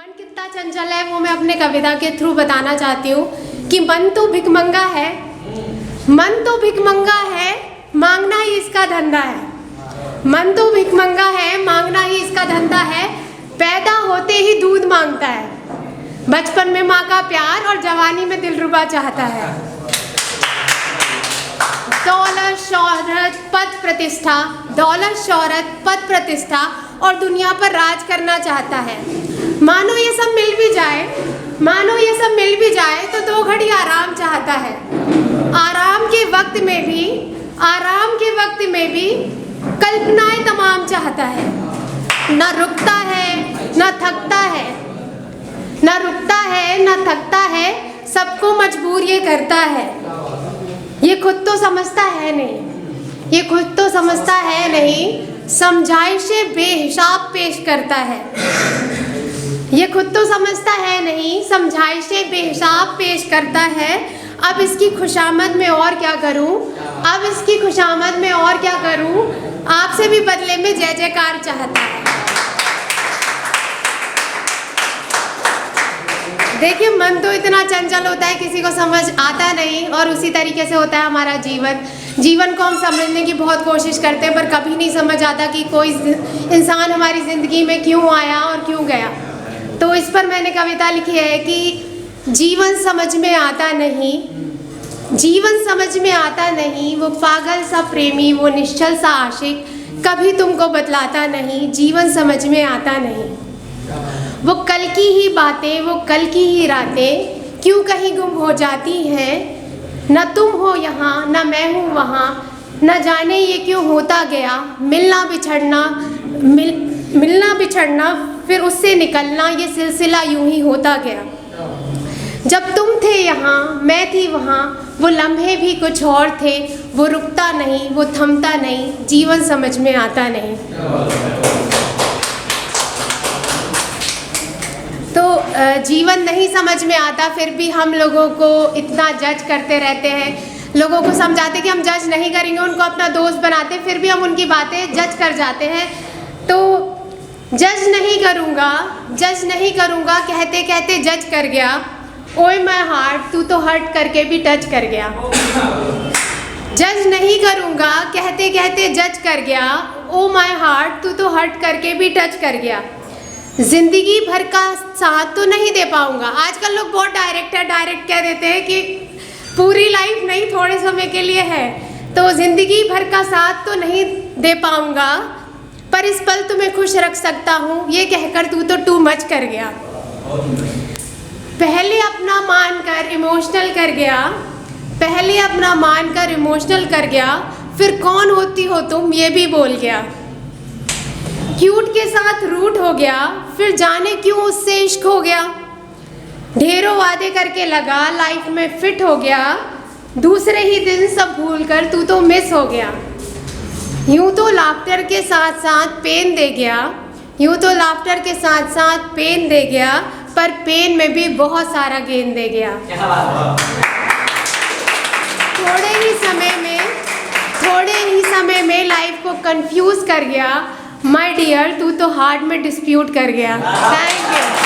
मन कितना चंचल है वो मैं अपने कविता के थ्रू बताना चाहती हूँ कि मन तो भिखमंगा है, मन तो भिखमंगा है, मांगना ही इसका धंधा है। मन तो भिखमंगा है, मांगना ही इसका धंधा है। पैदा होते ही दूध मांगता है, बचपन में माँ का प्यार और जवानी में दिलरुबा चाहता है। दौलत शोहरत पद प्रतिष्ठा, दौलत शोहरत पद प्रतिष्ठा और दुनिया पर राज करना चाहता है। मानो ये सब मिल भी जाए, मानो ये सब मिल भी जाए तो 2 घड़ी आराम चाहता है। आराम के वक्त में भी, आराम के वक्त में भी कल्पनाएं तमाम चाहता है। ना रुकता है ना थकता है, ना रुकता है ना थकता है, सबको मजबूर ये करता है। ये खुद तो समझता है नहीं, ये खुद तो समझता है नहीं, समझाइशें बेहिसाब पेश करता है। ये खुद तो समझता है नहीं, समझाइशें बेहिसाब पेश करता है। अब इसकी खुशामद में और क्या करूं, अब इसकी खुशामद में और क्या करूं, आपसे भी बदले में जय जयकार चाहता है। देखिए, मन तो इतना चंचल होता है, किसी को समझ आता नहीं, और उसी तरीके से होता है हमारा जीवन। जीवन को हम समझने की बहुत कोशिश करते हैं पर कभी नहीं समझ आता कि कोई इंसान हमारी ज़िंदगी में क्यों आया और क्यों गया। तो इस पर मैंने कविता लिखी है कि जीवन समझ में आता नहीं, जीवन समझ में आता नहीं, वो पागल सा प्रेमी, वो निश्चल सा आशिक कभी तुमको बतलाता नहीं, जीवन समझ में आता नहीं। वो कल की ही बातें, वो कल की ही रातें क्यों कहीं गुम हो जाती हैं। न तुम हो यहाँ न मैं हूँ वहाँ, न जाने ये क्यों होता गया। मिलना बिछड़ना, मिलना बिछड़ना फिर उससे निकलना, ये सिलसिला यूं ही होता गया। जब तुम थे यहाँ मैं थी वहाँ, वो लम्हे भी कुछ और थे। वो रुकता नहीं, वो थमता नहीं, जीवन समझ में आता नहीं। तो जीवन नहीं समझ में आता, फिर भी हम लोगों को इतना जज करते रहते हैं। लोगों को समझाते कि हम जज नहीं करेंगे, उनको अपना दोस्त बनाते, फिर भी हम उनकी बातें जज कर जाते हैं। तो जज नहीं करूँगा, जज नहीं करूँगा कहते कहते जज कर गया। ओए माय हार्ट तू तो हर्ट करके भी टच कर गया। जज नहीं करूँगा कहते कहते जज कर गया। ओ माय हार्ट तू तो हर्ट करके भी टच कर गया। ज़िंदगी भर का साथ तो नहीं दे पाऊँगा। आजकल लोग बहुत डायरेक्ट कह देते हैं कि पूरी लाइफ नहीं, थोड़े समय के लिए है। तो ज़िंदगी भर का साथ तो नहीं दे पाऊँगा, पर इस पल तुम्हें खुश रख सकता हूँ, ये कहकर तू तो टू मच कर गया। पहले अपना मान कर इमोशनल कर गया, पहले अपना मान कर इमोशनल कर गया, फिर कौन होती हो तुम ये भी बोल गया। क्यूट के साथ रूट हो गया, फिर जाने क्यों उससे इश्क हो गया। ढेरों वादे करके लगा लाइफ में फिट हो गया, दूसरे ही दिन सब भूल कर तू तो मिस हो गया। यूँ तो लाफ्टर के साथ साथ पेन दे गया, यूँ तो लाफ्टर के साथ साथ पेन दे गया, पर पेन में भी बहुत सारा गेन दे गया। थोड़े ही समय में लाइफ को कंफ्यूज कर गया। माय डियर तू तो हार्ट में डिस्प्यूट कर गया। Thank you.